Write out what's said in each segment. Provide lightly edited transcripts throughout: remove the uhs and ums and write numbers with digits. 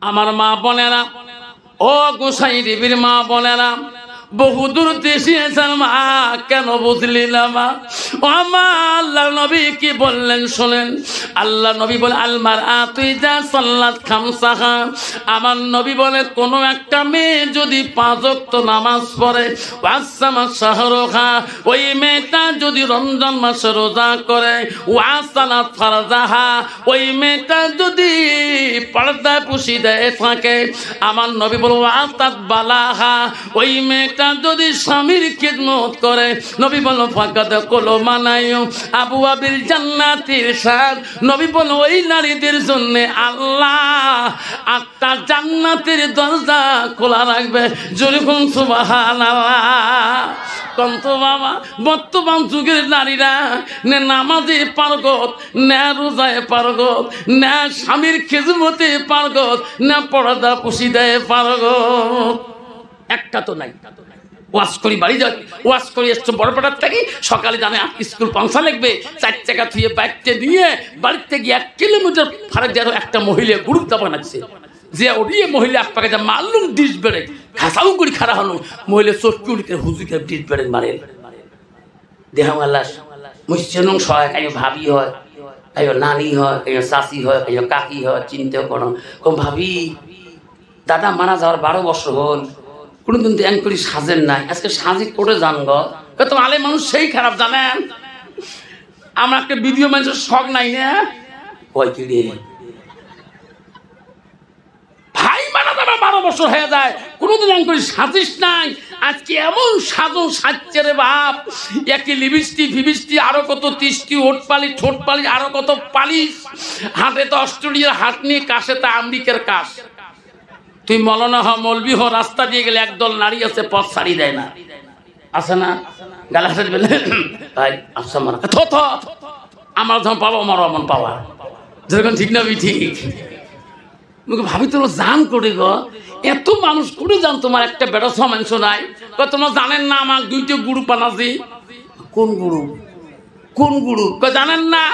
আমার মা বোনেরা, ও গোসাই দেবীর মা বোনেরা, বহুদূর দেশিয়েছেন মা, কেন বুঝলি না মা? ও মা, আল্লাহ নবী কি বললেন শোনেন। আল্লাহ নবী বলে আলমার তুই যা সাল্লাত খামসাহা। আমার নবী বলে কোন একটা মেয়ে যদি 5 ওয়াক্ত নামাজ পড়ে, ওয়াসামা শাহরুখা, ওই মেয়েটা যদি রমজান মাসে রোজা করে, ওয়াসালাত ফারজাহা, ওই মেয়েটা যদি পর্দায় পুশিদে থাকে, আমার নবী বলে ওয়াতাত বালাহা, ওই মেয়েটা যদি স্বামীর খিদমত করে, নবী বলো ফাকাদ কলো মানাইও আবু আবিল জান্নাতির সাদ। নবী বলো ওই নারীদের জন্য আল্লাহ 8টা জান্নাতের দরজা খোলা রাখবে। জোরে কোন সুবহানাল্লাহ। কন্ত বাবা, বর্তমান যুগের নারীরা না নামাজে পারগত, না রোজায় পারগত, না স্বামীর খিদমতে পারগত, না পর্দা পুশিদায় পারগত। একটা তো নাই। ওয়াজ করি বাড়ি যাই, ওয়াজ করি এসছো বড়পাড়ার থেকে, সকালে জানে স্কুল পৌঁছা লাগবে, 4 টাকা থুয়ে বাইকটা নিয়ে বাড়িতে গিয়ে 1 কিলোমিটার ফারাক যেন একটা মহিলা গ্রুপ দাবা নাচছে, যে ওড়িয়ে মহিলা আপনাকে যা মারলুম ডিস বেড়ে খাসাও করে খারা হলো, মহিলা চটকি উড়িতে হুজুকে ডিস বেড়ে মারে দেহ আল্লাহ মুসিন সহায়। কাই ভাবি হয়, কাই নানি হয়, কাই চাষি হয়, কাই কাকি হয়, চিন্তা করো। কম ভাবি দাদা মারা যাওয়ার 12 বছর হল, কোনোদিন তো করি সাজেন নাই, আজকে সাজি করে জানব তো আলে মানুষ সেই খারাপ জানেন। আমরা একটা ভিডিও মানুষের শখ নাই না, ওই কি রে ভাই মারা যাবার 12 বছর হয়ে যায়, কোনোদিন করি সাজিস নাই। আজকে এমন সাজো সাজছে রে বাপ, একই লিপস্টিক ফিবিস্টিক, আরো কত 30টি ওট পালিশ ঠোঁট পালিশ, আরো কত পালিশ, হাতে তো অস্ট্রেলিয়ার হাট নিয়ে, কাশে তা আমেরিকার কাশ। তুই মৌলানা হ, মৌলবি হ, রাস্তা দিয়ে গেলে একদল নারী আছে পথ ছাড়ি দেয় না, আছে না? গালা হাতে ভাই আচ্ছা মারা থ আমার যখন পাবো আমারও এমন পাওয়া, যেরকম ঠিক না ঠিক। ভাবি তোমার জান করে গো, এত মানুষ করে যান, তোমার একটা বেড়া মাংস নাই। তোমরা জানেন না আমার 2টি গুরু পানাছি। কোন গুরু? কোন গুরু জানেন না?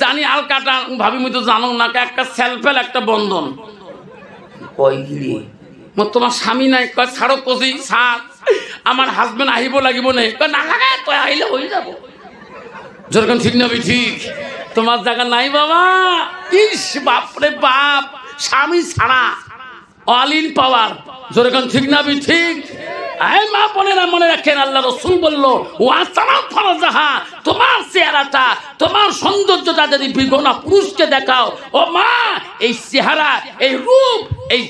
জানি আল কাটা। ভাবি মুই তো জানো না, একটা সেলফেল একটা বন্ধন। কই গিরি তোমার স্বামী নাই? কয় ছাড়ো কষি ছাড়, আমার হাজবেন্ড আহিব লাগিব নেই। কয় না লাগে, তুই আইলে হয়ে যাব। যেরকম ঠিক না ঠিক, তোমার জায়গা নাই বাবা। ইস বাপরে বাপ, স্বামী ছাড়া অল ইন পাওয়ার। যেরকম ঠিক না ঠিক। এই মা বোনেরা মনে রাখেন, আল্লাহ রাসূল বলল ওয়াসালাত ফারজাহা, তোমার চেহারাটা, তোমার সৌন্দর্যটা যদি বিগনা পুরুষকে দেখাও, ও মা এই চেহারা, এই রূপ এই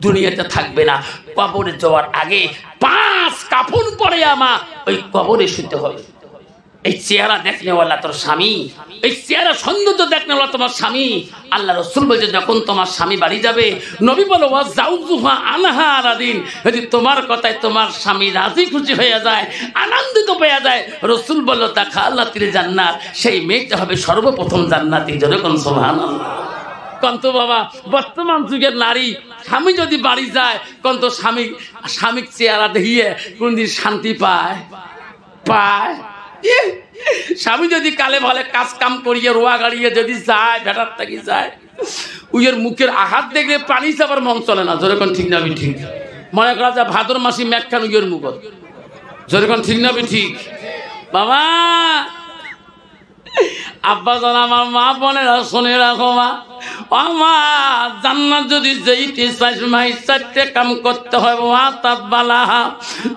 দুনিয়াতে থাকবে না। কবরে যাওয়ার আগে 5 কাফন পরে আমা ওই কবরে শুতে হবে। এই চেহারা দেখনেওয়ালা তোর স্বামী, এই চেহারা সৌন্দর্য দেখনেওয়ালা তোমার স্বামী। আল্লাহ রাসূল বলছে যখন তোমার স্বামী বাড়ি যাবে, নবী বলো ওয়া জাউজুহা আনহা রাদিন, যদি তোমার কথায় তোমার স্বামী রাজি খুশি হয়ে যায়, আনন্দিত হয়ে যায়, রাসূল বলল দাখালাতিল জান্নাত, সেই মেয়েটা হবে সর্বপ্রথম জান্নাতি। যেরকম সুবহানাল্লাহ। কন্ত বাবা, বর্তমান যুগের নারী স্বামী যদি বাড়ি যায়, কন্ত স্বামীর চেহারা দেখিয়ে কোনদিন শান্তি পায়? স্বামী যদি কালে ভালে কাজ কাম করিয়ে রোয়া গাড়িয়ে যদি যায়, ভেটার থাকি যায়, উইয়ের মুখের আঘাত দেখলে পানি চাবার মন চলে না। যেরকম ঠিক না ঠিক। মনে করা যায় ভাদর মাসি মেঘখান উইয়ের মুখ। যেরকম ঠিক না ঠিক বাবা। আব্বা জান, আমার মা বোনেরা শুনে রাখো মা, আমার জান্নাত যদি যেতে চাইছ মাই 4টে কাম করতে হয়। ওয়াতাত বালাহা,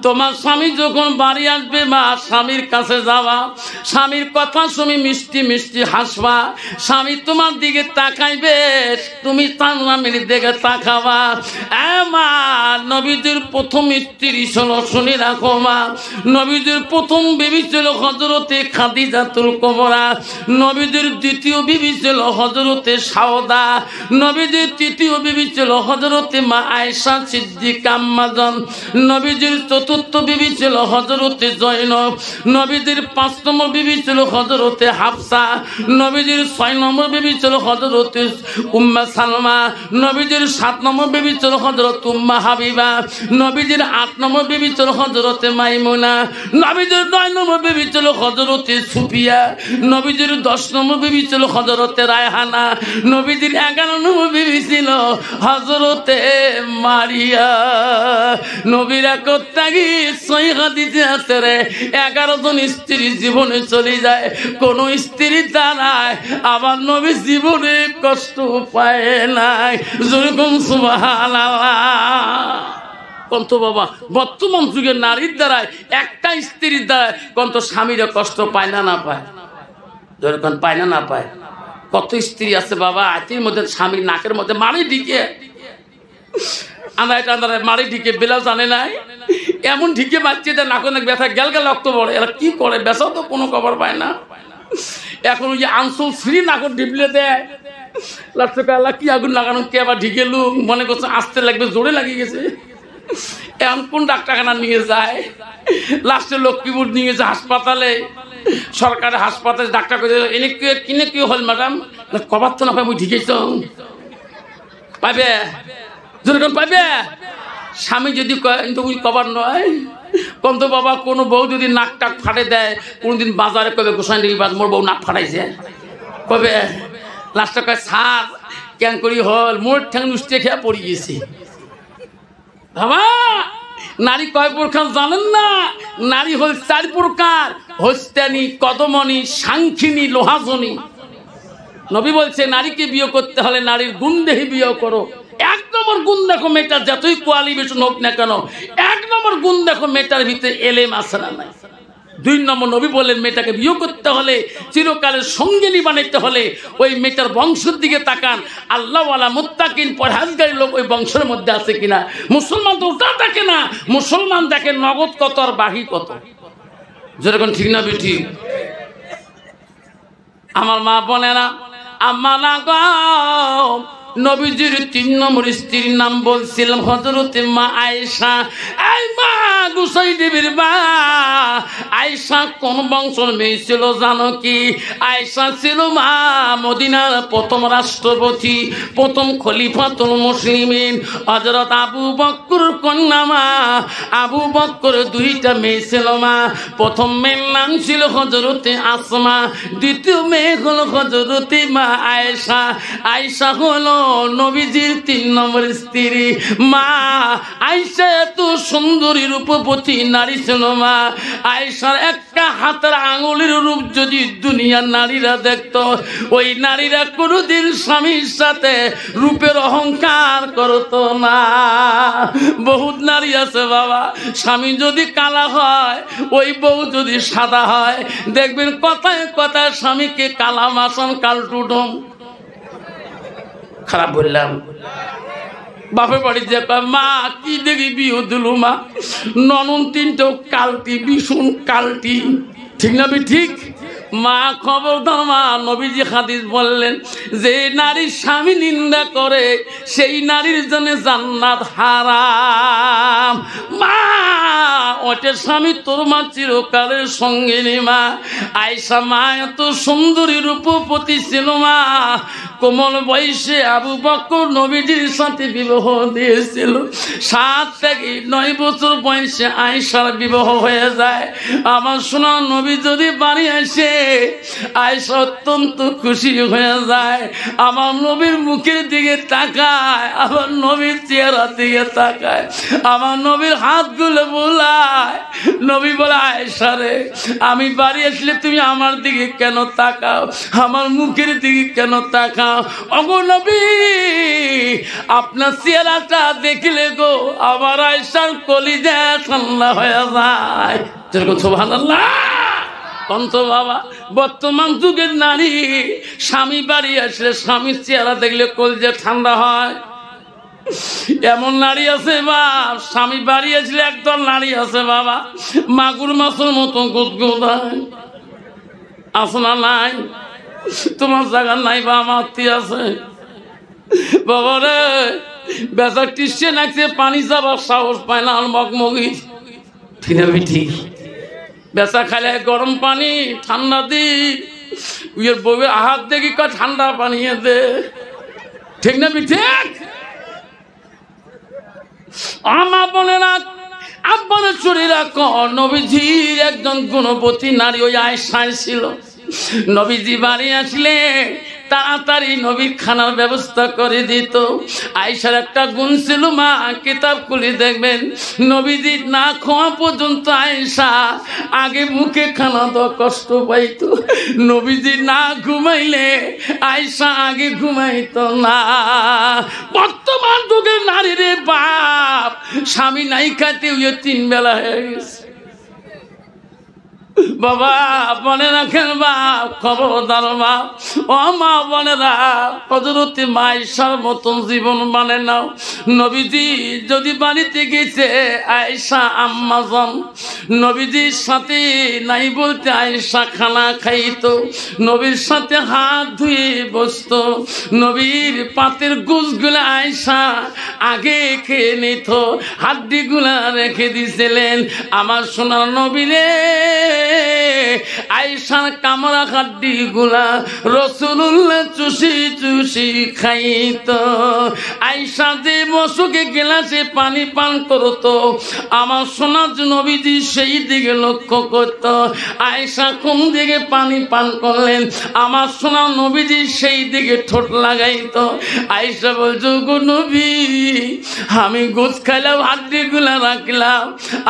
তোমার স্বামী যখন বাড়ি আসবে মা, স্বামীর কাছে যাবা, স্বামীর কথা শুনি মিষ্টি মিষ্টি হাসবা, স্বামী তোমার দিকে তাকাইবে, তুমি তার স্বামীর দিকে তাকাবা। মা নবীজির প্রথম স্ত্রী ছিল, শুনে রাখো মা, নবীজির প্রথম বিবি ছিল হযরতে খাদিজাতুল কুবরা, নবীজির দ্বিতীয় বিবি ছিল হযরতে সাওদা, নবীজির তৃতীয় বিবি ছিল হযরতে মা আয়েশা সিদ্দিকা আম্মাজান, নবীজির চতুর্থ বিবি ছিল হযরতে জয়নব, নবীজির 5 নম্বর বিবি ছিল হযরতে হাফসা, নবীজির 6 নম্বর বিবি ছিল হযরতে উম্মে সালমা, নবীজির 7 নম্বর বিবি ছিল হযরত উম্মে হাবিবা, নবীজির 8 নম্বর বিবি ছিল হযরতে মাইমুনা, নবীজির 9 নম্বর বিবি ছিল হযরতে সুফিয়া, নবীজির 10 নম্বর বিবি ছিল হযরতে রায়হানা, নবীজির 11 নম্বর বিবি ছিল হযরতে মারিয়া। নবীর একত্যাগী সহিহ হাদিসে আছে রে 11 জন স্ত্রী জীবনে চলে যায়, কোন স্ত্রী দাঁড়ায় আমার নবী জীবনে কষ্ট পায় নাই। যেরকম সুবহানাল্লাহ। কন্ত বাবা বর্তমান যুগের নারীর দ্বারায় একটা স্ত্রীর দ্বারায় কন্ত স্বামীরা কষ্ট পায় না না পায়? যেরকম পায় না না পায়? কত স্ত্রী আছে বাবা আতির মধ্যে স্বামীর নাকের মধ্যে মারি ঢিকে, মারি ঢিকে বেলা জানে নাই এমন ঢিকে মারছে যে নাক অনেক ব্যথা গেল গেল রক্ত পড়ে। এরা কি করে? বেসাও তো কোনো খবর পায় না। এখন ওই যে আনসুল ফ্রি নাকর ঢিপলে দেয়, লাস্টে আল্লাহ কি আগুন লাগানো, কে আবার ঢিকেলু মনে করছে আসতে লাগবে, জোরে লাগিয়ে গেছে। এখন কোন ডাক্তারখানা নিয়ে যায়? লাস্টে লক্ষ্মীপুর নিয়ে গেছে হাসপাতালে, সরকারি হাসপাতালে। ডাক্তার করে এনে কিনে কি হল ম্যাডাম? কবার তো না পাই মুই ঢিকেছ পাইবে, যেরকম পাইবে। স্বামী যদি কবার নয় কম তো বাবা, কোনো বউ যদি নাক টাক ফাটে দেয় কোনোদিন বাজারে কবে গোসাই বাদ মোর বউ নাক ফাটাইছে কবে, লাস্টে কয় সার কেন করি হল মোর ঠ্যাং নুষ্টে খেয়ে পড়ে গেছি। বাবা নারী কয় প্রকার জানেন না? নারী হল 4 প্রকার, হস্তানি, কদমনি, সাংখিনী, লোহাজনী। নবী বলছে নারীকে বিয়ে করতে হলে নারীর গুণ দেখে বিয়ে করো। 1 নম্বর গুণ দেখো মেয়েটার, যতই কোয়ালিফিকেশন হোক না কেন 1 নম্বর গুণ দেখো মেয়েটার ভিতরে এলেম আছে না নাই। 2 নম্বর নবী বললেন মেয়েটাকে বিয়ে করতে হলে চিরকালের সঙ্গিনী বানাইতে হলে ওই মেয়েটার বংশের দিকে তাকান, আল্লাহওয়ালা মুত্তাকিন পরহেজগারী লোক ওই বংশের মধ্যে আছে কিনা। মুসলমান তো ওটা দেখে না, মুসলমান দেখে নগদ কত আর বাহি কত। যেরকম ঠিক না বেঠি? আমার মা বোনেরা, আম্মা না গো, নবীজির 3 নম্বর স্ত্রীর নাম বলছিলাম হযরতে মা আয়েশা। এই মা গুসাই দেবীর মা আয়েশা কোন বংশের মেয়ে ছিল জানো কি? আয়েশা ছিল মা মদিনার প্রথম রাষ্ট্রপতি, প্রথম খলিফাতুল মুসলিমিন হযরত আবু বকর কন্যা মা। আবু বকর 2টা মেয়ে ছিল মা। প্রথম মেয়ের নাম ছিল হযরতে আসমা, দ্বিতীয় মেয়ে হলো হযরতে মা আয়েশা। আয়েশা হলো নবীজির 3 নম্বর স্ত্রী। মা আয়েশা এত সুন্দরী রূপবতী নারী ছিল মা। আয়েশার একটা হাতের আঙুলের রূপ যদি দুনিয়ার নারীরা দেখত, ওই নারীরা কোনোদিন স্বামীর সাথে রূপের অহংকার করতো না। বহুত নারী আছে বাবা, স্বামী যদি কালা হয় ওই বউ যদি সাদা হয়, দেখবেন কথায় কথায় স্বামীকে কালা মাসান কালটুডম। খারাপ বললাম? বাপের বাড়ি যে মা কি দেখি বিয়ে দিল মা, ননন 3টো কালটি, ভীষণ কালটি। ঠিক না? ঠিক মা খবরদার মা। নবীজি হাদিস বললেন যে নারীর স্বামী নিন্দা করে সেই নারীর জন্য জান্নাত হারাম। মা ওটা স্বামী তোর মা চিরকালের সঙ্গিনী মা। আয়েশা মা এত সুন্দরী রূপবতী ছিল মা। কোমল বয়সে আবু বকর নবীজির সাথে বিবাহ দিয়েছিল। 7 থেকে 9 বছর বয়সে আয়েশার বিবাহ হয়ে যায়। আমার সোনা নবী যদি বাড়ি আসে আয়েশা অত্যন্ত খুশি হয়ে যায়। আমার নবীর মুখের দিকে তাকায়, আমার নবীর চেহারা দিকে তাকায়, আমার নবীর হাতগুলো বোলায়। নবী বলে আয়েশা রে, আমি বাড়ি আসলে তুমি আমার দিকে কেন তাকাও, আমার মুখের দিকে কেন তাকাও? ওগো নবী, আপনার চেহারাটা দেখলে গো আমার আয়েশার কলিজা ঠান্ডা হয়ে যায়। সুবহানাল্লাহ। অন্ত বাবা বর্তমান যুগের নারী স্বামী বাড়ি আসলে স্বামীর চেহারা দেখলে কলিজা ঠান্ডা হয়। এমন নারী আছে বাপ, স্বামী বাড়ি আসলে একদল নারী আছে বাবা মাগুর মাছের মতো গুদগুদায়। আছে না নাই? তোমার জায়গা নাই বা আমার আছে বাবা রে, বেচার টিসে নাকছে পানি যাবার সাহস পায় না আর মগমগি। ঠিক না ঠিক? বেচা খাইলে গরম পানি, ঠান্ডা দি উইয়ের বউয়ের আহাত দেখি কা ঠান্ডা পানি দে। ঠিক না ঠিক? আমার বোনেরা, আব্বানের শরীরা নবীজির একজন গুণবতী নারী ওই আয়েশা ছিল। নবীজি বাড়ি আসলে তাড়াতাড়ি নবীর খানার ব্যবস্থা করে দিত। আয়েশার একটা গুণ ছিল, মা কিতাব খুলে দেখবেন, নবীজি না খাওয়া পর্যন্ত আয়েশা আগে মুখে খানা দেওয়া কষ্ট পাইত। নবীজি না ঘুমাইলে আয়েশা আগে ঘুমাইত না। বর্তমান যুগের নারীরে বাপ স্বামী নাই খাইতে হইয়ে 3 বেলা হয়ে গেছে। বাবা মনে রাখেন বাপ, খবরদার বাপ, ও মা বোনেরা, হযরতে আয়েশার মতন জীবন মানে নাও। নবীজি যদি বাড়িতে গেছে আয়েশা আম্মাজান নবীজির সাথে নাই বলতে আয়েশা খানা খাইতো, নবীর সাথে হাত ধুয়ে বসতো, নবীর পাতের গুছগুলা আয়েশা আগে খেয়ে নিত, হাড্ডিগুলা রেখে দিছিলেন। আমার সোনার নবীরে আয়েশার কামরা হাড্ডি গুলা রাসূলুল্লাহ চুষি চুষি খাইত। আয়েশা যে মশুকে গ্লাসে পানি পান করত, আমার সোনার নবীজি সেই দিকে লক্ষ্য করত। আয়েশা কোন দিকে পানি পান করলেন, আমার সোনার নবীজি সেই দিকে ঠোঁট লাগাইত। আয়েশা বলছো, গো নবী, আমি গোছ খাইলাম, হাড্ডি গুলা রাখলাম,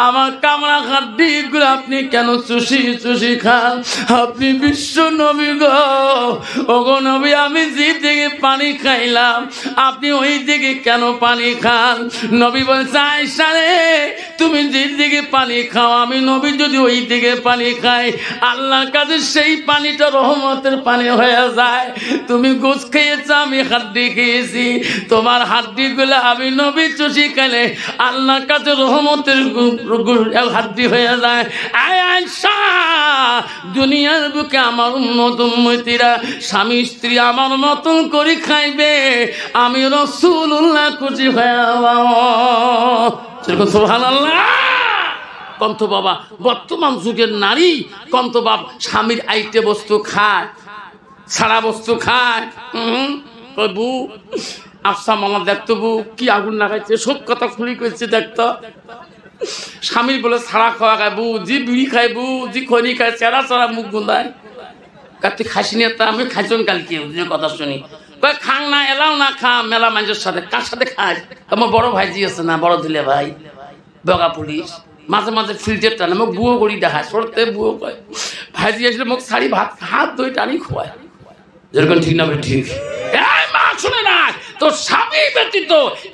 আমার কামরা হাড্ডি গুলা আপনি কেন চুষি চুষি খান? আপনি বিশ্ব নবী গো, ওগো নবী, আমি যে দিকে পানি খাইলাম আপনি ওই দিকে কেন পানি খান? নবী বলছে, আয়েশা রে, তুমি যে দিকে পানি খাও, আমি নবী যদি ওই দিকে পানি খাই, আল্লাহর কাছে সেই পানিটা রহমতের পানি হয়ে যায়। তুমি গোছ খেয়েছ, আমি হাড্ডি খেয়েছি, তোমার হাড্ডি গুলো আমি নবী চুষি খাইলে আল্লাহর কাছে রহমতের হাড্ডি হয়ে যায়। আয়েশা, দুনিয়ার বুকে আমার উম্মত উম্মতিরা স্বামী স্ত্রী আমার মতন করে খাইবে, আমি রাসূলুল্লাহ খুশি হয়ে সুবহানাল্লাহ। কন্ত বাবা, বর্তমান যুগের নারী কন্ত বাপ স্বামীর আইটে বস্তু খায়, ছাড়া বস্তু খায়। বু আফসা মামা দেখতো, বু কি আগুন লাগাইছে, সব কথা খুলি করছে দেখতো। স্বামীর বলে ছাড়া খাওয়া খায়, বউ জি বিড়ি খায়, বউ জি খনি খায়, চেরা চেরা মুখ গুন্দায়। তুই খাইছি না? তা আমি খাইছন কালকে কথা শুনি, কয় খাং না, এলাও না খা, মেলা মানুষের সাথে। কার সাথে খায়? আমার বড় ভাইজি আছে না, বড় দিলে ভাই, বগা পুলিশ, মাঝে মাঝে ফিল্ডের টানে মোক বুয়ো করি দেখায়, সরতে বুয়ো কয়। ভাইজি আসলে মোক শাড়ি ভাত হাত ধুই টানি খোয়ায়, যেরকম ঠিক না ঠিক। মা শুনে না, তোর স্বামী ব্যতীত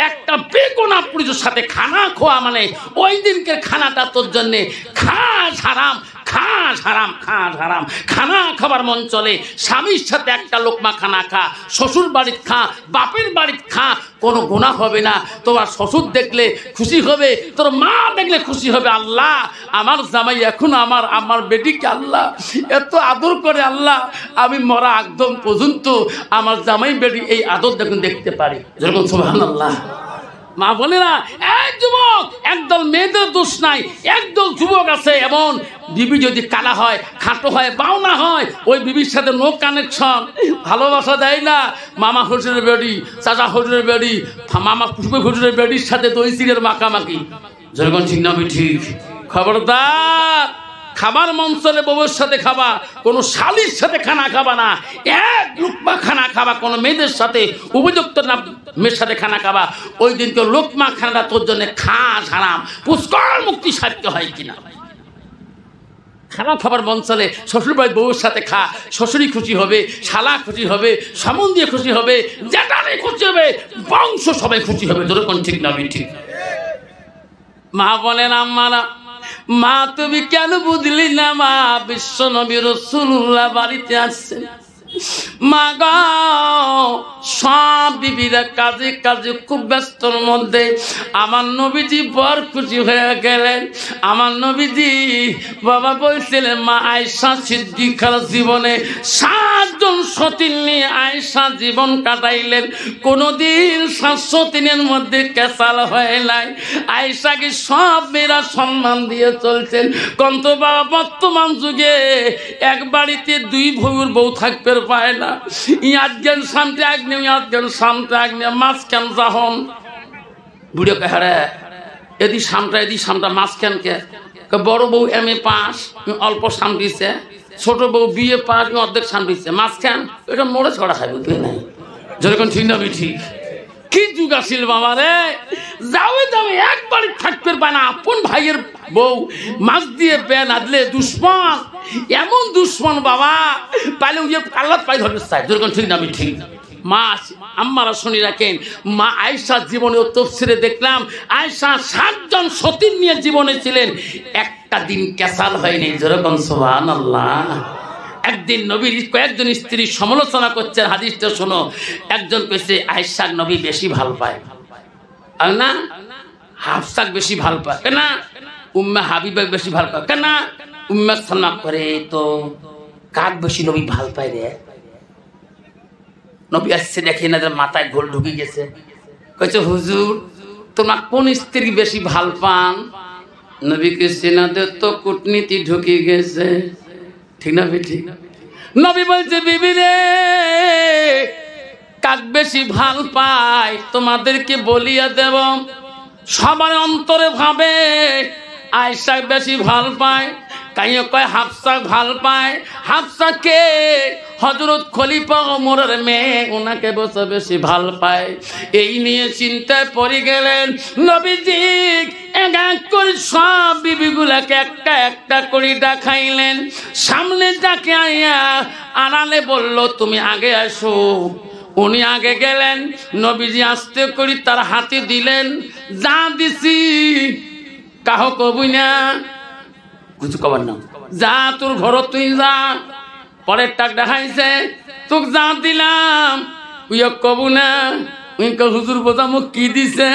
একটা বেগুনা পুরুষের সাথে খানা খোয়া মানে ওই দিনকে খানাটা তোর জন্যে খাস হারাম, খাস হারাম, খাস হারাম। খানা খাবার মন চলে, স্বামীর সাথে একটা লোকমা খানা খা, শ্বশুর বাড়ির খা, বাপের বাড়ির খা, কোনো গুনাহ হবে না। তোমার শ্বশুর দেখলে খুশি হবে, তোর মা দেখলে খুশি হবে। আল্লাহ, আমার জামাই এখন আমার বেটিকে আল্লাহ এত আদর করে, আল্লাহ আমি মরা একদম পর্যন্ত আমার জামাই বেটি এই আদর দেখুন দেখতে পারি, যেরকম সুবহানাল্লাহ। মা বলে না, এক যুবক, একদল মেয়েদের দোষ নাই, একদল যুবক আছে এমন, বিবি যদি কালা হয়, খাটো হয়, বাউনা হয়, ওই বিবির সাথে নো কানেকশন, ভালোবাসা দেয় না। মামা হুজুরের বেড়ি, চাচা হুজুরের বেড়ি, মামা পুষ্প হুজুরের বেড়ির সাথে দই চিড়ের মাখামাখি, যেরকম ঠিক না ঠিক। খবরদার, খাবার মন চলে বউয়ের সাথে খাবা, কোনো শালির সাথে খানা খাবা না। এক লোকমা খানা খাবা, কোনো মেয়েদের সাথে উপযুক্ত না মেয়ের সাথে খানা খাবা। ওই দিনকে লোকমা খানাটা তোর জন্য খাস হারাম, পুষ্কর মুক্তি সারতে হয় কিনা। খানা খাবার মন চলে শ্বশুর বাড়ির বউয়ের সাথে খা, শ্বশুরই খুশি হবে, শালা খুশি হবে, সামন দিয়ে খুশি হবে, জ্যাঠানি খুশি হবে, বংশ সবাই খুশি হবে, যেরকম ঠিক না ঠিক। মা বলেন, আম্মারা, মা তুমি কেন বুঝলি না? মা, বিশ্ব নবী রাসূলুল্লাহ বাড়িতে আসছেন। মা গো, সব বিবিরা কাজে কাজে খুব ব্যস্তর মধ্যে আমার নবীজি বড় খুশি হয়ে গেলেন। আমার নবীজি বাবা বলছিলেন, মা আয়েশা সিদ্দিকার জীবনে 7 জন সতীন নিয়ে আয়েশা জীবন কাটাইলেন, কোনোদিন 7 সতীনের মধ্যে কেসাল হয় নাই। আয়েশাকে সব মেয়েরা সম্মান দিয়ে চলছেন। কন্ত বাবা, বর্তমান যুগে এক বাড়িতে 2 বউর বউ থাকতে পায় না। ইয়াজ্ঞান সামতে আগ্নে, ইয়াজ্ঞান সামতে আগ্নে, মাঝখান যখন বুড়ো কাহারে এদি সামটা মাঝখানকে বড় বউ MA পাস, অল্প সামটিছে, ছোট বউ বিয়ে পাড়ি অর্ধেক সামলিছে মাঝখান এটা মোড়ে ছড়া খাইব তুই নাই যেরকম ঠিক না ঠিক কি যুগ আসিল বাবা রে যাবে যাবে একবারই থাকতে পারে না আপন ভাইয়ের বউ মাছ দিয়ে বেন আদলে দুশ্মন এমন দুশ্মন বাবা পাইলে উইয়ে কাল্লাত পাই ধরবে চাই যেরকম ঠিক না ঠিক মা আম্মারা শুনি রাখেন মা আয়েশার জীবনে তফসিরে দেখলাম আয়েশা 7 জন সতীন নিয়ে জীবনে ছিলেন একটা দিন ক্যাসাল হয়নি যেরকম সুবহানাল্লাহ একদিন নবীর কয়েকজন স্ত্রী সমালোচনা করছেন হাদিসটা শোনো একজন কইছে আয়েশার নবী বেশি ভালো পায় আর না হাফসাক বেশি ভালো পায় কেন উম্মে হাবিবা বেশি ভালো পায় কেন উম্মে সালমা করে তো কাক বেশি নবী ভালো পায় রে নবী আসছে দেখে না মাথায় গোল ঢুকে গেছে কইছে হুজুর তোমার কোন স্ত্রী বেশি ভাল পান নবীকে সিনাদের তো কূটনীতি ঢুকে গেছে ঠিক না ঠিক নবী বলছে বিবি রে কাক বেশি ভাল পায় তোমাদেরকে বলিয়া দেব সবার অন্তরে ভাবে আয়েশা বেশি ভাল পায় কাইও কয় হাফসা ভাল পায় হাফসাকে হযরত খলিফা ওমরের মেয়ে ওনাকে বসে বেশি ভাল পায় এই নিয়ে চিন্তায় পড়ে গেলেন নবীজি এক এক করে সব বিবিগুলাকে একটা একটা করে দেখাইলেন সামনে ডাকে আইয়া আড়ালে বলল তুমি আগে আসো উনি আগে গেলেন নবীজি আস্তে করে তার হাতে দিলেন যা দিছি কাহ কবুই না কিছু কবার না যা তোর ঘর তুই যা পরের টাক দেখাইছে তোকে যা দিলাম উই কবু না উই হুজুর বোঝামো কি দিছে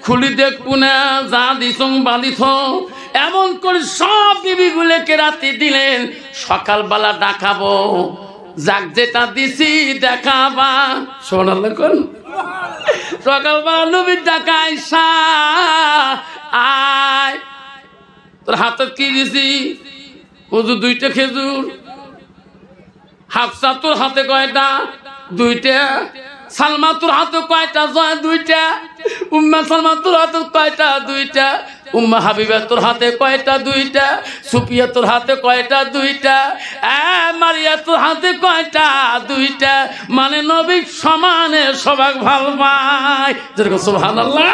খুলি দেখবো না যা দিস বালিথ এমন করে সব বিবিগুলোকে রাতে দিলেন সকালবেলা ডাকাবো যাক যেটা দিছি দেখাবা শোনালে কোন সকালবেলা নবীর ডাকা আয়েশা আয় তোর হাতে কি দিছি হুজুর 2টা খেজুর হাফসা তোর হাতে কয়টা 2টা সালমা তোর হাতে কয়টা 2টা উম্মে সালমা তোর হাতে কয়টা 2টা উম্মে হাবিবা তোর হাতে কয়টা 2টা সুফিয়া তোর হাতে কয়টা 2টা মারিয়া তোর হাতে কয়টা 2টা মানে নবী সমানে সবাই ভালো পায় যেরকম সুবহানাল্লাহ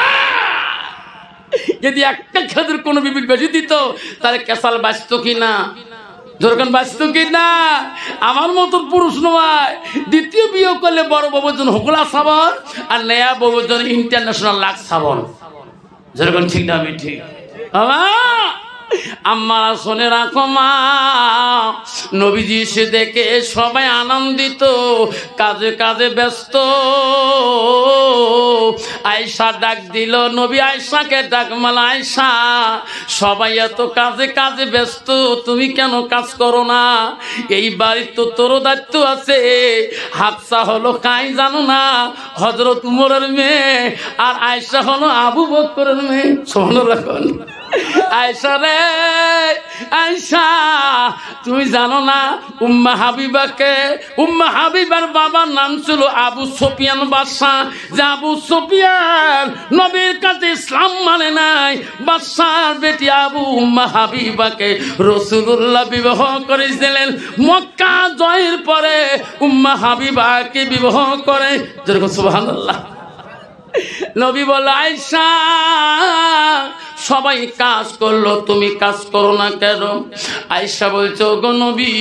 যদি একটা খেজুর কোনো বিবির বেশি দিত তাহলে ক্যাসাল বাঁচত কিনা যখন বাঁচত কিনা আমার মতো পুরুষ নয় দ্বিতীয় বিয়ে করলে বড় বাবুর জন্য হোকলা সাবন আর নেয়া বাবুর জন্য ইন্টারন্যাশনাল লাক্স সাবন যেরকম ঠিক না আমি ঠিক আম্মারা শুনে রাখো মা নবীজি সে দেখে সবাই আনন্দিত কাজে কাজে ব্যস্ত আয়েশা ডাক দিল নবী আয়েশাকে ডাক মালা আয়েশা সবাই এত কাজে কাজে ব্যস্ত তুমি কেন কাজ করো না এই বাড়ির তো তোর দায়িত্ব আছে হাফসা হলো কাই জানো না হযরত উমরের মেয়ে আর আয়েশা হলো আবু বকরের মেয়ে শোনো রাখুন আয়েশা রে আয়েশা তুমি জানো না উম্মে হাবিবাকে উম্মে হাবিবার বাবার নাম ছিল আবু সুফিয়ান বাদশা যে আবু সুফিয়ান নবীর কাছে ইসলাম মানে নাই বাদশার বেটি আবু উম্মে হাবিবাকে রাসূলুল্লাহ বিবাহ করেছিলেন মক্কা জয়ের পরে উম্মে হাবিবাকে বিবাহ করে যেরকম সুবহানাল্লাহ নবী বলে আয়েশা সবাই কাজ করলো তুমি কাজ করো না কেন আয়েশা বলছো গো নবী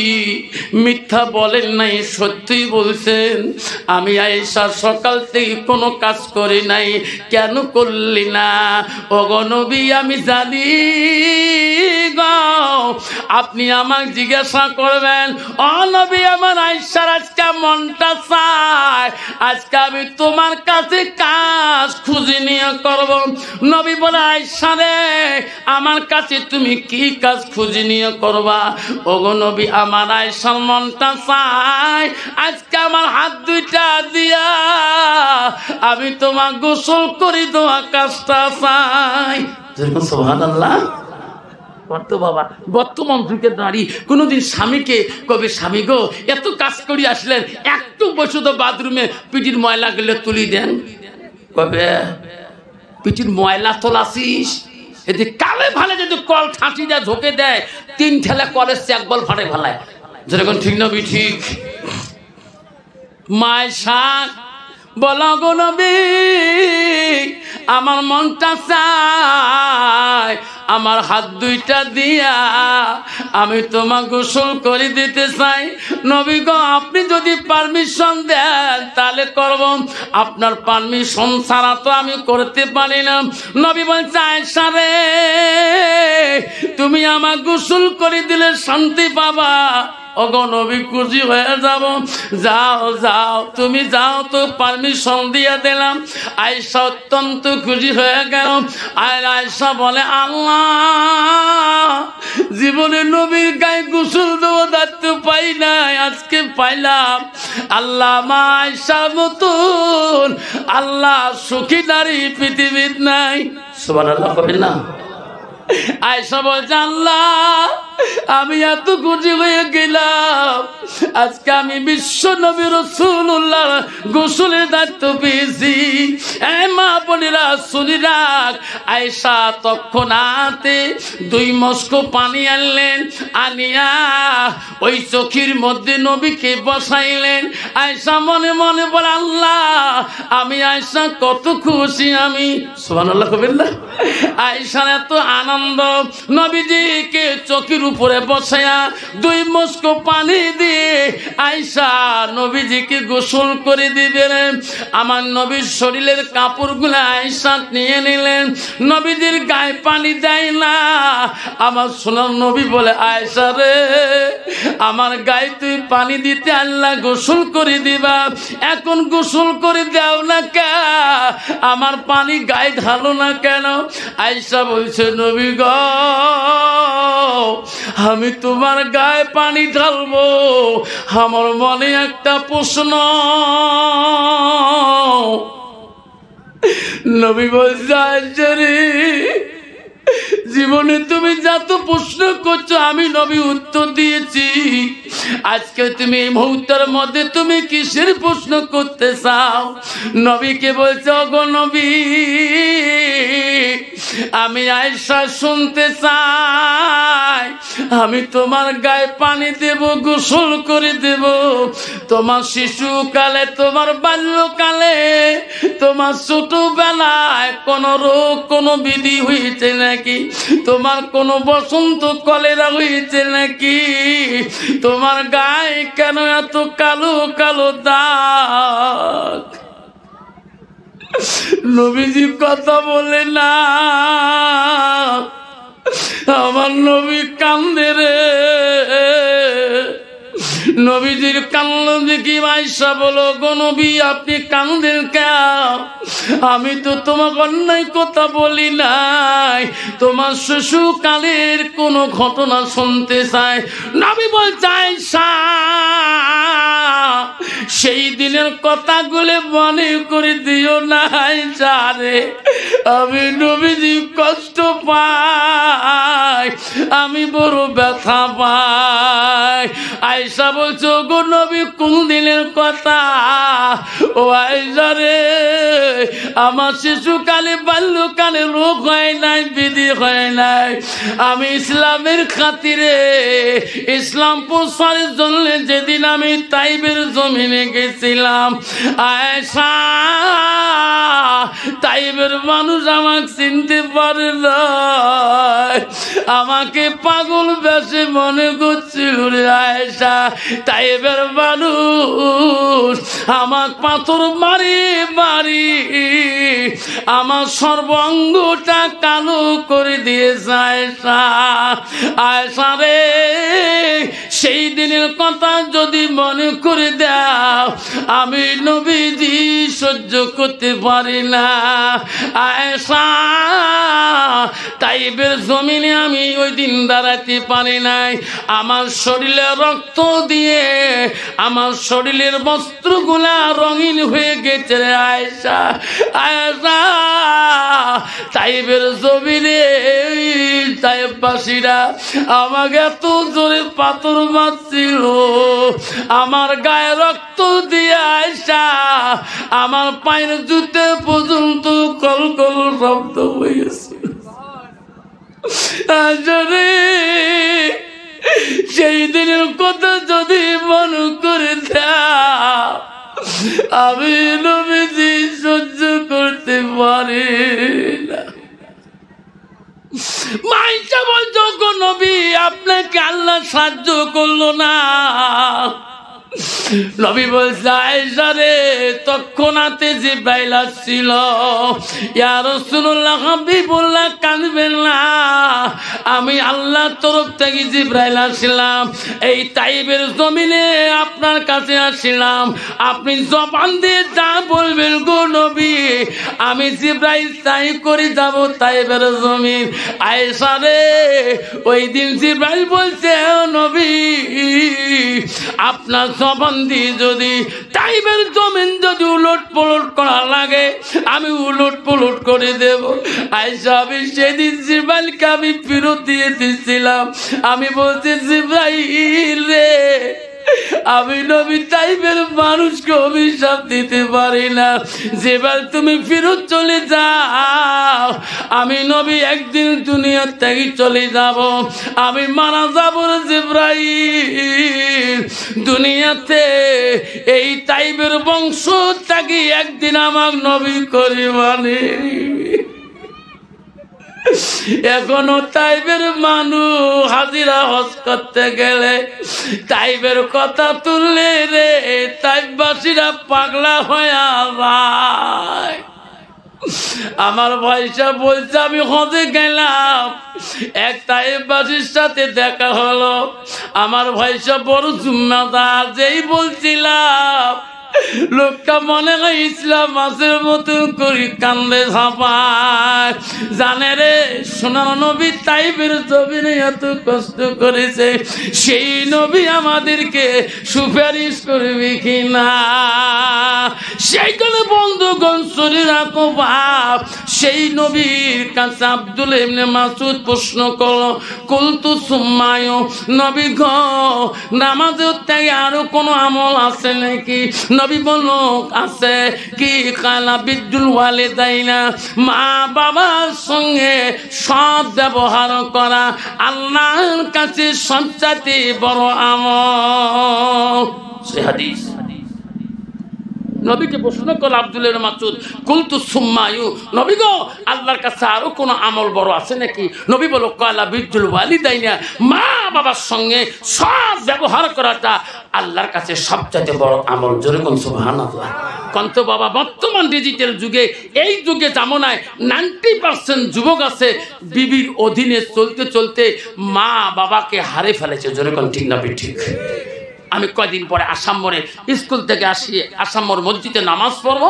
মিথ্যা বলেন নাই সত্যি বলছেন আমি আয়েশা সকাল থেকে কোনো কাজ করি নাই কেন করলি না ও গো নবী আমি জানি গো আপনি আমাকে জিজ্ঞাসা করবেন ও নবী আমার আয়েশার আজকে মনটা চায় আজকে আমি তোমার কাছে কাজ খুঁজে নিয়ে করব নবী বলে আয়েশা রে আমার কাছে তুমি কি কাজ খুঁজে নিয়ে করবা ওগো নবী আমার আয়েশার মনটা চায় আজকে আমার হাত 2টা দিয়া আমি তোমার গোসল করি দেওয়া কাজটা চাই সুবহানাল্লাহ করতো বাবা বর্তমান যুগের নারী কোনোদিন স্বামীকে কবে স্বামী গো এত কাজ করি আসলেন একটু বসে তো বাথরুমে পিঠির ময়লা গেলে তুলি দেন কবে পিঠির ময়লা তোলাছিস এতে কালে ভালে যদি কল ঠাঁচি দেয় ঝোঁকে দেয় 3 ঠেলা কলের চেক বল ফাটে ফেলায় যেরকম ঠিক নবী ঠিক। মায়ের শাক বলো গো নবী, আমার মনটা চায় আমার হাত দুইটা দিয়া আমি তোমাকে গোসল করে দিতে চাই। নবী গো আপনি যদি পারমিশন দেন তাহলে করব, আপনার পারমিশন ছাড়া তো আমি করতে পারি না। নবী বলছে আয়েশা রে, তুমি আমার গোসল করে দিলে শান্তি পাবা। ওগো নবী খুশি হয়ে যাব, যাও যাও তুমি যাও, তো পারমিশন দিয়ে দিলাম। আয়েশা অত্যন্ত খুশি হয়ে গেল। আর আয়েশা বলে আল্লাহ, জীবনে নবীর গায়ে গোসল দেওয়া দায়িত্ব পাই নাই, আজকে পাইলাম। আল্লাহ মা আয়েশার মতন আল্লাহ সুখী নারী পৃথিবীর নাই। সুবহানাল্লাহ কবেন না? আয়েশা বলছে আল্লাহ আমি এত খুশি হয়ে গেলাম, আজকে আমি বিশ্ব নবী রাসূলুল্লাহ গোসলের দায়িত্ব পেয়েছি। মা বোনেরা শুনি রাখ, আয়েশা তৎক্ষণাতে 2 মস্ক পানি আনলেন, আনিয়া ওই চোখের মধ্যে নবীকে বসাইলেন। আয়েশা মনে মনে বলে আল্লাহ আমি আয়েশা কত খুশি আমি। সুবহানাল্লাহ কবেন না? আয়েশার এত আনন্দ, নবীজিকে চোখের উপরে বসায়া 2 মস্ক পানি দিয়ে আয়েশা নবীজিকে গোসল করে দিবেন। আমার নবীর শরীরের কাপড়গুলো আয়েশা নিয়ে নিলেন, নবীজির গায়ে পানি দেয় না। আমার সোনার নবী বলে আয়েশা রে, আমার গায়ে তুই পানি দিতে আল্লাহ গোসল করে দিবা, এখন গোসল করে দাও না কে, আমার পানি গায়ে ঢালো না কেন? আয়েশা বলছে নবী গো আমি তোমার গায়ে পানি ঢালবো, আমার মনে একটা প্রশ্ন। নবী বলছে আয়েশা রে, জীবনে তুমি যত প্রশ্ন করছো আমি নবী উত্তর দিয়েছি, আজকে তুমি এই মুহূর্তের মধ্যে তুমি কিসের প্রশ্ন করতে চাও? নবীকে বলছে ওগো নবী আমি আয়েশা শুনতে চাই, আমি তোমার গায়ে পানি দেব, গোসল করে দেব। তোমার শিশুকালে, তোমার বাল্যকালে, তোমার ছোটবেলায় কোন রোগ কোন বিধি হয়েছে নাকি? তোমার কোন বসন্ত কলেরা হয়েছে নাকি? তোমার গায়ে কেন এত কালো কালো দাগ? নবীজি কথা বলে না, আমার নবী কান্দে রে। নবীজির কান্না দেখি আয়েশা বলো গো নবী আপনি কান্দেন কেন? আমি তো তোমাকে অন্যায় কথা বলি নাই, তোমার শিশুকালের কোন ঘটনা শুনতে চাই। নবী বলছে আয়েশা সেই দিনের কথাগুলো মনে করে দিও না আয়েশা রে, আমি নবীজি কষ্ট পাই, আমি বড় ব্যথা পাই। আয়েশা বলছো গো নবী কোন দিনের কথা? ও আয়েশা রে, আমার শিশুকালে বাল্যকালে রোগ হয় নাই, বিধি হয় নাই, আমি ইসলামের খাতিরে ইসলাম প্রচারের জন্য যেদিন আমি তাইবের জমিনে গেছিলাম, আয়েশা তাইবের মানুষ আমাকে চিনতে পারে না, আমাকে পাগল বেশে মনে করছিল রে আয়েশা। তাইবের মানুষ আমার পাথর মারি মারি আমার সর্বাঙ্গটা কালো করে দিয়েছে আয়েশা। আয়েশা রে সেই দিনের কথা যদি মনে করে দাও আমি নবীজি সহ্য করতে পারি না। আয়েশা তাইবের জমিনে আমি ওই দিন দাঁড়াতে পারি নাই, আমার শরীরে রক্ত দিয়ে আমার শরীরের বস্ত্রগুলা রঙিন হয়ে গেছে রে আয়েশা। আয়েশা তাইবের জমিনে তাইববাসীরা আমাকে এত জোরে পাথর মারছিল, আমার গায়ে রক্ত দিয়ে আয়েশা আমার পায়ের জুতে পর্যন্ত কলকল শব্দ হয়েছে। সেই দিনের কথা যদি মনে করে দাও, আমি নবীজি সহ্য করতে পারি না। মাইটা বলতো গো নবী, আপনাকে আল্লাহ সাহায্য করলো না। নবী বলছে, আয়েশা রে, তৎক্ষণাৎ জিবরাইল আসছিল। ইয়া রাসূলুল্লাহ, হাবিবুল্লাহ, কাঁদবেন না, আমি আল্লাহর তরফ থেকে জিবরাইল আসলাম, এই তাইবের জমিনে আপনার কাছে আসলাম, আপনি জবান দিয়ে যা বলবেন গো নবী, আমি জিবরাইল তাই করে যাব তাইবের জমিন। আয়েশা রে, ওই দিন জিবরাইল বলছে, ও নবী, আপনার জবান দিয়ে যদি তাইবের জমিন যদি উলট পলট করা লাগে, আমি উলট পলট করে দেব। আয়েশা, আমি সেদিন জিবরাইলকে আমি ফেরত দিয়ে দিয়েছিলাম। আমি বলছি, জিবরাইল রে, আমি নবী তাইবের মানুষকে অভিশাপ দিতে পারি না। জিবরাইল, তুমি ফেরত চলে যাও, আমি নবী একদিন দুনিয়া থেকে চলে যাব, আমি মারা যাব। জিবরাইল, দুনিয়াতে এই তাইবের বংশ থেকে একদিন আমার নবী করে মানে। এখনো তাইবের মানুষ হাজিরা হজ করতে গেলে তাইবের কথা তুললে রে তাইববাসীরা পাগলা হয়ে যায়। আমার ভাইসা বলছে, আমি হজে গেলাম, এক তাইববাসীর সাথে দেখা হলো। আমার ভাইসা বড় জিম্মাদার, যেই বলছিলাম লোকটা মনে হয় ইসলাম মাসের মতো করি কান্দে ঝাঁপায়। জানে রে, সোনার নবী তাইবের জমিনে এত কষ্ট করেছে, সেই নবী আমাদেরকে সুপারিশ করবে কিনা? সেইখানে বন্ধুগণ শরীর রাখো বাপ, সেই নবীর কাছে আব্দুল ইবনে মাসউদ প্রশ্ন করলো, কুলতু সুম্মায়, নবী গো, নামাজের থেকে আরো কোনো আমল আছে নাকি? নবী বলল, আছে। কি? কালা বিদ্যুল ওয়ালিদাইনা, মা বাবার সঙ্গে সৎ ব্যবহার করা আল্লাহর কাছে সবচাইতে বড় আমল। সে হাদিস। নবীকে প্রশ্ন করল আব্দুল ইবনে মাসউদ, কুলতু সুম্মায়ু, নবী গো, আল্লাহর কাছে আরো কোনো আমল বড় আছে নাকি? নবী বলল, কালা বিদ্যুল ওয়ালিদাইনা, মা বাবার সঙ্গে সৎ ব্যবহার করাটা আল্লাহর কাছে সবচাইতে বড় আমল। জোরে কোন সুবহানাল্লাহ। কন্ত বাবা, বর্তমান ডিজিটাল যুগে, এই যুগে জামানায় 90% যুবক আছে বিবির অধীনে চলতে চলতে মা বাবাকে হারে ফেলেছে। জোরে কোন ঠিক না ঠিক? আমি কয়দিন পরে আসামরে স্কুল থেকে আসি, আসামর মসজিদে নামাজ পড়বো,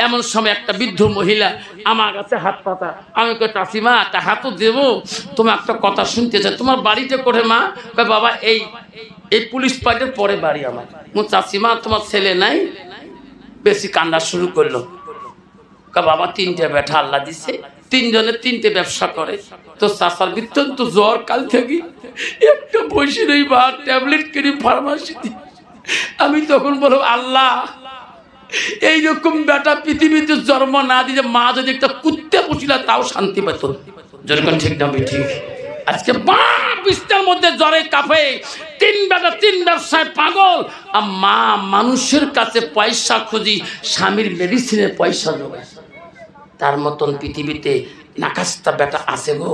এমন সময় একটা বৃদ্ধ মহিলা আমার কাছে হাত পাতা। আমি কই, চাষিমা, একটা হাতও দেবো, তোমার একটা কথা শুনতে চাই। তোমার বাড়িতে করে? মা কই, বাবা, এই পুলিশ পার্টির পরে বাড়ি আমার। চাষিমা, তোমার ছেলে নাই? বেশি কান্না শুরু করলো। বাবা, 3টে বেটা আল্লাহ দিছে, 3জনে 3টে ব্যবসা করে। তো চাষার বিত্যন্ত জ্বর, কাল থেকে একটা বসে নেই বা ট্যাবলেট কিনে ফার্মাসিতে। আমি তখন বললাম, আল্লাহ, এইরকম বেটা পৃথিবীতে জন্ম না দিয়ে মা যদি একটা কুত্তে পুষিলা তাও শান্তি পেত। যেরকম ঠিক না ঠিক? আজকে বিস্তার মধ্যে জ্বরে কাঁপে, 3 বেটা 3 ব্যবসায় পাগল, আর মা মানুষের কাছে পয়সা খুঁজি, স্বামীর মেডিসিনের পয়সা জোগায়। তার মতন পৃথিবীতে নাকাস্তা বেটা আছে গো।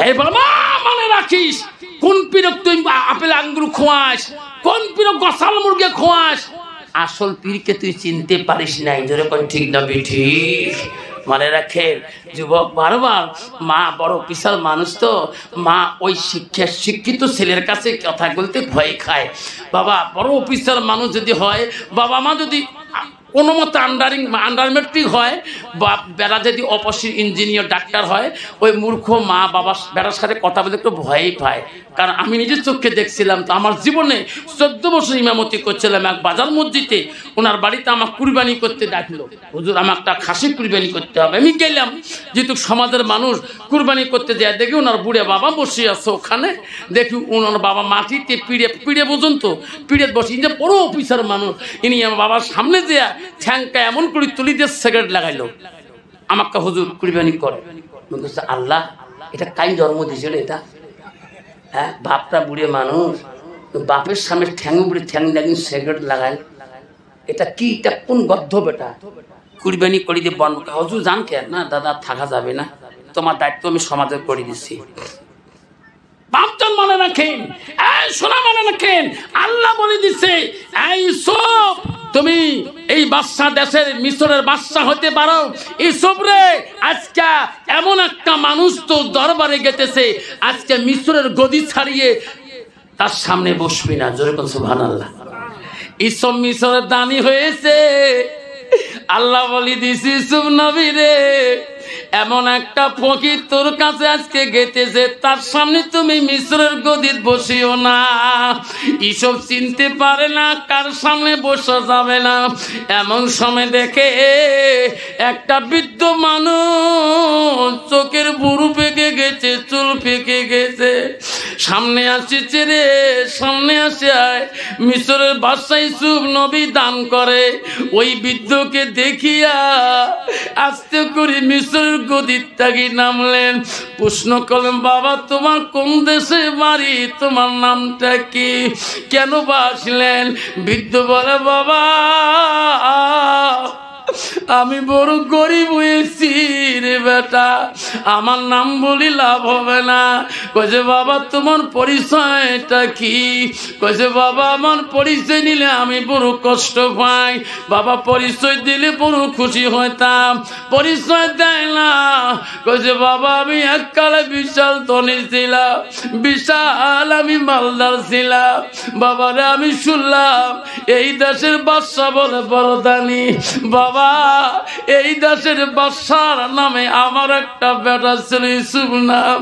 এই বাবা, মনে রাখিস, কোন পীরক তুই আপেল আঙ্গুর খোয়াস, কোন পীরক গসাল মুরগে খোয়াস, আসল পীরকে তুই চিনতে পারিস নাই। যেরকম ঠিক না ঠিক? মনে রাখেন যুবক, বারবার মা বড় বিশাল মানুষ, তো মা ওই শিক্ষিত ছেলের কাছে কথা বলতে ভয় খায়। বাবা বড় অফিসার মানুষ যদি হয়, বাবা মা যদি কোনো মতো আন্ডার মেট্রিক হয়, বা বেড়া যদি অপসির ইঞ্জিনিয়ার ডাক্তার হয়, ওই মূর্খ মা বাবা বেড়ার সাথে কথা বলতে একটু ভয়ই পায়। কারণ আমি নিজের চোখে দেখছিলাম, তো আমার জীবনে 14 বছর ইমামতি করছিলাম এক বাজার মসজিদে। ওনার বাড়িতে আমার কুরবানি করতে ডাকলো, হুজুর আমার একটা খাসি কুরবানি করতে হবে। আমি গেলাম, যেহেতু সমাজের মানুষ, কুরবানি করতে যায়। দেখি ওনার বুড়ে বাবা বসে আছে ওখানে, দেখি ওনার বাবা মাটিতে পিড়ে পর্যন্ত পিড়ে বসে, যে বড় অফিসার মানুষ, ইনি আমার বাবার সামনে দেয়া ঠ্যাংটা এমন করে তুলি দিয়ে সিগারেট লাগাইলো। আমাকে হুজুর কুরবানি করে। আল্লাহ, এটা কাই জন্ম দিয়েছিল? এটা হ্যাঁ, বাপটা বুড়ে মানুষ, বাপের সামনে ঠ্যাং বুড়ে ঠ্যাং লাগিয়ে সিগারেট লাগায়, এটা কি? এটা কোন গদ্ধ বেটা? কুরবানি করে দিয়ে বন হজুর জান কে না দাদা থাকা যাবে না, তোমার দায়িত্ব আমি সমাজে করে দিচ্ছি। বাপজন মনে রাখেন, এই সোনা মনে রাখেন, আল্লাহ বলে দিচ্ছে এই সব তুমি এই বাদশা দেশের মিশরের বাদশা হতে পারো। ইউসুফ রে, আজকে এমন একটা মানুষ তো দরবারে গেতেছে, আজকে মিশরের গদি ছাড়িয়ে তার সামনে বসবি না। জোরে কোন সুবহানাল্লাহ। ইউসুফ মিশরের দানি হয়েছে। আল্লাহ বলি দিছি ইউসুফ নবী রে, এমন একটা ফকির তোর কাছে আজকে গেতেছে, তার সামনে তুমি মিশরের গদিত বসিও না। ইসব চিনতে পারে না কার সামনে বসা যাবে না। এমন সময় দেখে একটা বৃদ্ধ মানুষ, চোখের বুড়ু পেকে গেছে, চুল পেকে গেছে, সামনে আসছে রে, সামনে আসে আয়। মিশরের বাদশা ইউসুফ নবী দান করে। ওই বৃদ্ধকে দেখিয়া আস্তে করে মিশরের গদির থেকে নামলেন। প্রশ্ন করলেন, বাবা তোমার কোন দেশে বাড়ি, তোমার নামটা কি, কেন বা আসলেন? বৃদ্ধ বলে, বাবা আমি বড় গরিব হয়েছি রে বেটা, আমার নাম বলি লাভ হবে না। কইছে বাবা তোমার পরিচয়টা কি? কইছে বাবা আমার পরিচয় নিলে আমি বড় কষ্ট পাই, বাবা পরিচয় দিলে বড় খুশি হইতাম, পরিচয় দেয় না। কইছে বাবা আমি এককালে বিশাল ধনী ছিলাম, বিশাল আমি মালদার ছিলাম, বাবারে আমি শুনলাম এই দেশের বাদশা বলে বড় দানি। বাবা এই দেশের বাদশার নামে আমার একটা বেটা ছিল ইউসুফ নাম,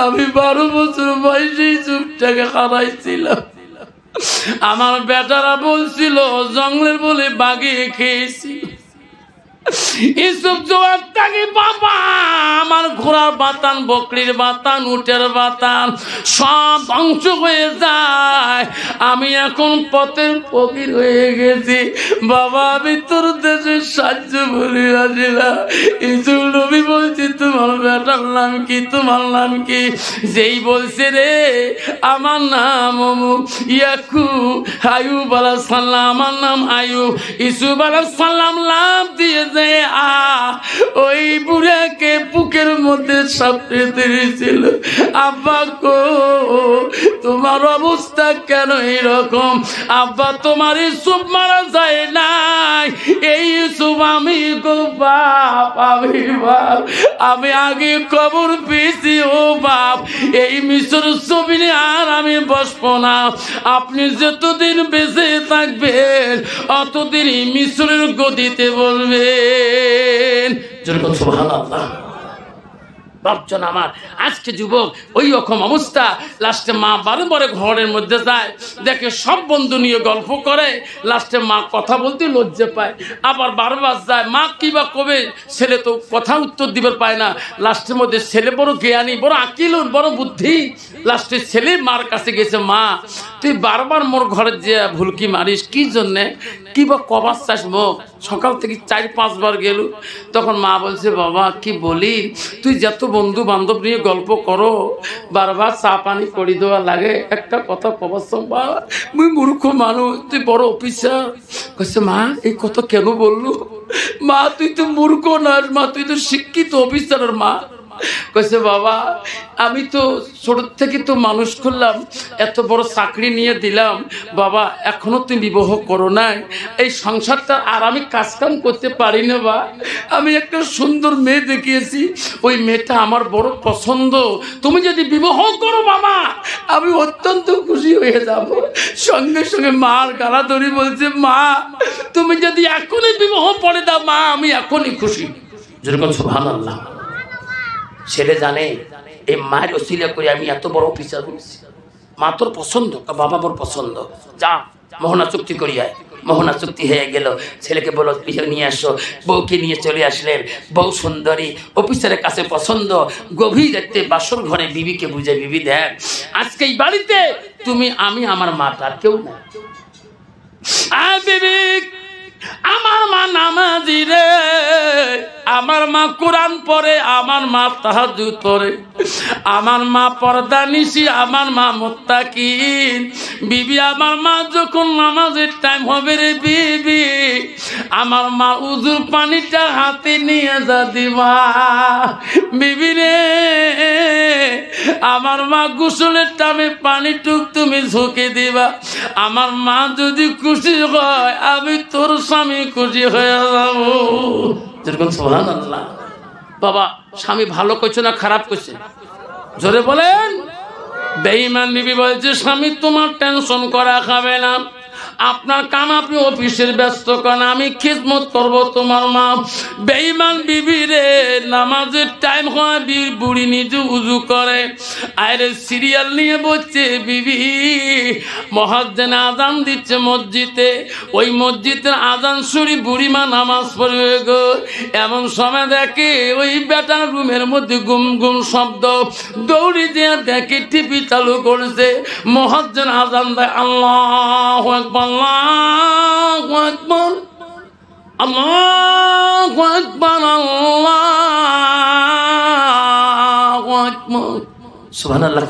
আমি 12 বছর বয়সে ইউসুফটাকে হারাইছিলাম। আমার বেটারা বলছিল জঙ্গলের বলে বাগিয়ে খেয়েছি। ইউসুফ জোয়ার থাকে, বাবা আমার ঘোড়ার বাতান, বকরির বাতান, উটের বাতান সব ধ্বংস হয়ে যায়, আমি এখন পথের ফকির হয়ে গেছি। বাবা আমি তোর দেশের সাহায্য বলি আসিলাম। ইউসুফ নবী বলছি তোমার বেটার নাম কি, তোমার নাম কি? যেই বলছে রে আমার নাম অমুক, ইয়াকুব আয়ুব আলাইহিস সালাম, আমার নাম আয়ুব। ইউসুফ আলাইহিস সালাম লাভ দিয়ে ওই বুড়াকে বুকের মধ্যে সাপড়ে ধরেছিল। আব্বা গো তোমার অবস্থা কেন এরকম? আব্বা তোমার ইউসুফ মারা যায় নাই, এই ইউসুফ আমি গো বাপ, আমি বাপ, আমি আগে খবর পেয়েছি ও বাপ, এই মিশর জমিনে আর আমি বসবো না। আপনি যতদিন বেঁচে থাকবেন অতদিন মিশরের গদিতে বলবেন। সুবহানাল্লাহ। বাপজন আমার, আজকে যুবক ওই রকম অবস্থা। লাস্টে মা বারে ঘরের মধ্যে যায়, দেখে সব বন্ধু নিয়ে গল্প করে, লাস্টে মা কথা বলতে লজ্জা পায়, আবার বারবার যায়, মা কি বা কবে, ছেলে তো কথা উত্তর দিবার পায় না। লাস্টের মধ্যে ছেলে বড় জ্ঞানী, বড় আকিল, বড় বুদ্ধি, লাস্টে ছেলে মার কাছে গেছে, মা তুই বারবার মোর ঘরে যে ভুলকি মারিস কি জন্যে, কি বা কবার চাস মুখ, সকাল থেকে 4-5 বার গেল। তখন মা বলছে, বাবা কি বলি, তুই যত বন্ধু বান্ধব নিয়ে গল্প করো, বারবার চা পানি করে দেওয়া লাগে, একটা কথা কবার বাবা মুই মূর্খ মানুষ, তুই বড় অফিসার। কইছে মা এই কথা কেন বললো? মা তুই তো মূর্খ নাস, মা তুই তো শিক্ষিত অফিসারের মা। কইছে বাবা আমি তো ছোট থেকে তো মানুষ করলাম, এত বড় চাকরি নিয়ে দিলাম, বাবা এখনো তুমি বিবাহ করো নাই, এই সংসারটা আর আমি কাজকাম করতে পারি না। বা আমি একটা সুন্দর মেয়ে দেখিয়েছি, ওই মেয়েটা আমার বড় পছন্দ, তুমি যদি বিবাহ করো বাবা আমি অত্যন্ত খুশি হয়ে যাব। সঙ্গে সঙ্গে মার গালা ধরে বলছে, মা তুমি যদি এখনই বিবাহ পড়ে দাও মা আমি এখনই খুশি। যেরকম সুবহানাল্লাহ। ছেলে জানে এই মায়ের ওসিলা করে আমি এত বড় অফিসার হয়েছি, মা তোর পছন্দ, বাবা মোর পছন্দ, যা মোহনা চুক্তি করিয়ায়। মোহনা চুক্তি হয়ে গেল, ছেলেকে বলো বিয়ে নিয়ে আসো, বউকে নিয়ে চলে আসলেন। বউ সুন্দরী, অফিসারের কাছে পছন্দ, গভীর রাতে বাসর ঘরে বিবিকে বুঝে, বিবি দেখ আজকে এই বাড়িতে তুমি আমি আমার মা, তার কেউ না। বিবি আমার মা নামাজি রে, আমার মা কোরআন পড়ে, আমার মা তাহাজ্জুদ পড়ে, আমার মা পর্দা নিশি, আমার মা মুত্তাকিন। বিবি আমার মা যখন নামাজের টাইম হবে রে বিবি, আমার মা উযুর পানিটা হাতে নিয়ে যা দিবা বিবি রে। আমার মা গোসলের টাইমে পানিটুক তুমি ঝুঁকে দিবা। আমার মা যদি খুশি হয়, আমি তোর স্বামী খুশি হয়ে যাবো। যেরকম সুবহানাল্লাহ। বাবা, স্বামী ভালো করছে না খারাপ করছে? জোরে বলেন। বেঈমান বিবি বলছে, স্বামী তোমার টেনশন করা খাবে না, আপনার কাম আপনি অফিসের ব্যস্ত করেন, আমি খিদমত করব তোমার মা। বেঈমান বিবি রে, নামাজের টাইম হয়, বুড়ি নিজে উজু করে, আরে সিরিয়াল নিয়ে বলছে বিবি, মুয়াজ্জিন আজান দিচ্ছে মসজিদে, ওই মসজিদের আজান শুনি বুড়ি মা নামাজ পড়বে গো। এমন সময় দেখে ওই বেটার রুমের মধ্যে গুম গুম শব্দ, দৌড়ি দিয়ে দেখে টিভি চালু করেছে, মুয়াজ্জিন আজান দেয়, আল্লাহু আকবার, আল্লাহু আকবার, আল্লাহু আকবার, আল্লাহু আকবার। সুবহানাল্লাহ।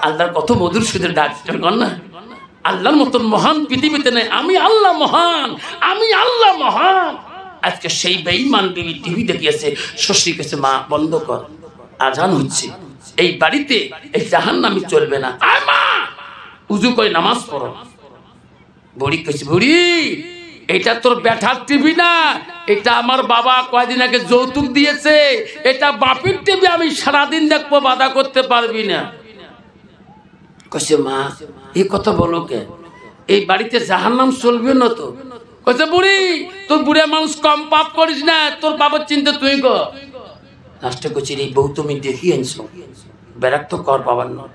আল্লাহর কত মধুর সুদের ডাক কর না। আল্লাহর মতন মহান পৃথিবীতে নেই। আমি আল্লাহ মহান, আমি আল্লাহ মহান। আজকে সেই বেঈমান বিবি টিভি দেখিয়েছে, শশী কাছে মা বন্ধ কর, আজান হচ্ছে, এই বাড়িতে এই জাহান্নামী চলবে না, আয় মা উজু করে নামাজ পড়ো। বুড়ি কইছে, বুড়ি এটা তোর ব্যাটার টিভি না, এটা আমার বাবা কয়দিন আগে যৌতুক দিয়েছে, এটা বাপের টিভি, আমি সারাদিন দেখবো, বাধা করতে পারবি না। কইছে, মা এই কথা বলো কে, এই বাড়িতে জাহান্নাম চলবে না তো? কইছে, বুড়ি তোর বুড়ে মানুষ কম পাপ করিস না, তোর বাবার চিন্তা তুই কর। লাস্টে কইছে, এই বউ তুমি দেখি আনছো, বেরাক তো কর বাবার না।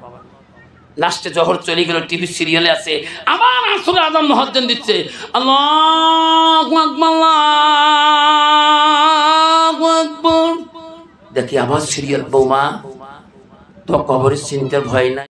লাস্টে জহর চলে গেল, টিভি সিরিয়ালে আছে, আবার আসলে আজান মুয়াজ্জিন দিচ্ছে, আল্লাহু আকবার, আল্লাহু আকবার। দেখি আবার সিরিয়াল, বৌমা তো কবরের চিন্তার ভয় নাই।